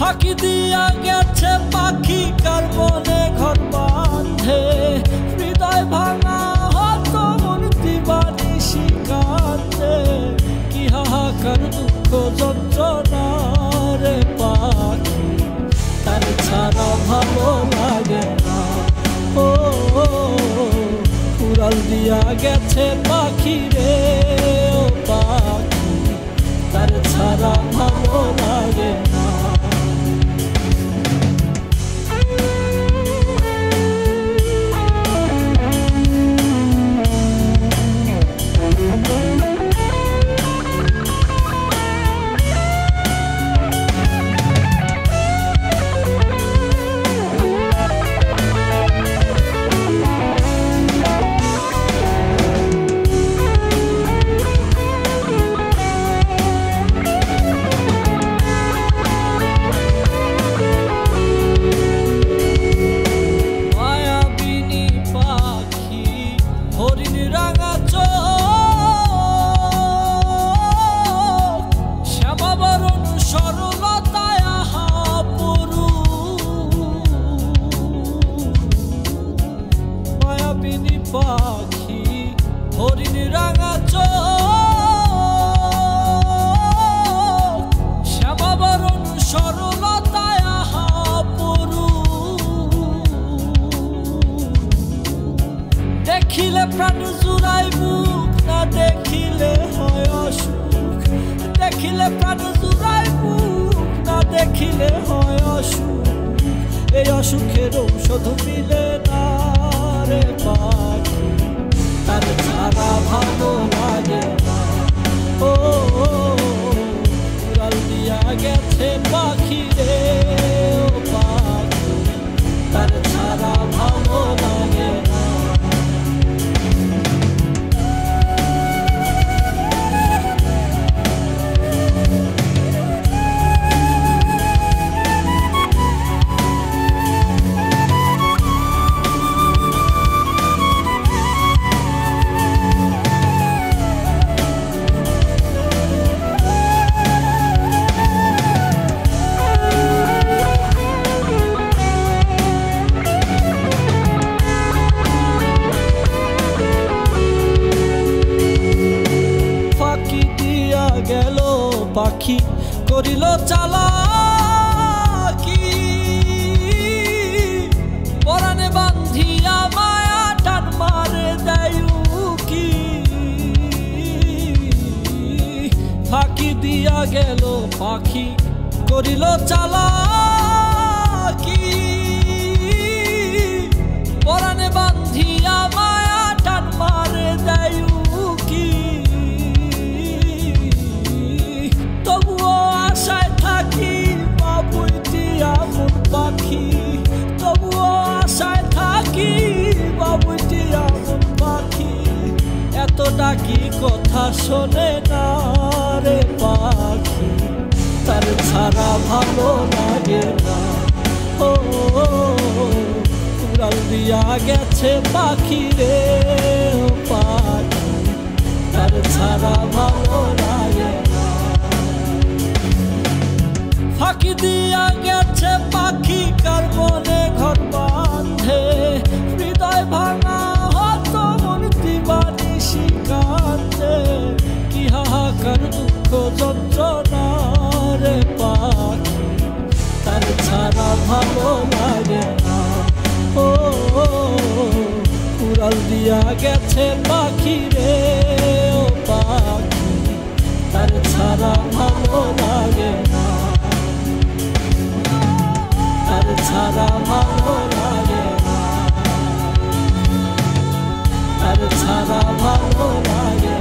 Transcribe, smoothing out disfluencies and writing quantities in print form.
ফাঁকি দিয়া গেছে পাখি কার মনে ঘর বাঁধে, হৃদয় ভাঙা হত মূর্তি বানিশি কাঁদে। কি হাহাকার দুঃখ যন্ত্রণা রে পাখি, তার ছাড়া ভালো লাগে না। ও উড়াল দিয়া গেছে পাখি রে ও পাখি, তার ছাড়া ভালো লাগে না। পাখি হরিণ রাঙা চোখ, শ্যামাবরণ সরলতায় আহা পরু। দেখিলে প্রাণ জুড়াই বুক, না দেখিলে হয় অসুখ। দেখিলে প্রাণ জুড়াই বুক, না দেখিলে হয় অসুখ। এই অসুখের ঔষধ মিলে না রে পাখি, তার ছাড়া ভালো লাগে না। ও উড়াল দিয়া গেছে পাখি রে ও পাখি, তার ছাড়া ভালো লাগে না। গেল পাখি করিল চালাকি, পরাণে বান্ধিয়া মায়া টান মারে দেয় উকি। ফাঁকি দিয়া গেল পাখি করিল চালাকি, পরাণে বান্ধিয়া মায়া টান মারে দেয় উকি। তবুও আশায় থাকি বাবুইটি আমন পাখি, তবুও আশায় থাকি বাবুইটি আমন পাখি। এত ডাকি কথা শোনে না রে পাখি, তার ছাড়া ভালো লাগে না। ও উড়াল দিয়া গেছে পাখি রে ও পাখি, তার ছাড়া ভালো লাগে না। ফাঁকি দিয়া গেছে পাখি কার মনে ঘর বাঁধে, হৃদয় ভাঙা হত মূর্তি বানিশি কাঁদে। কি হাহাকার দুঃখ যন্ত্রণা রে পাখি, তার ছাড়া ভালো লাগে না। ও উড়াল দিয়া গেছে পাখি রে ও পাখি, তার ছাড়া ভালো লাগে না। তার ছাড়া ভালো লাগে না, তার ছাড়া ভালো লাগে।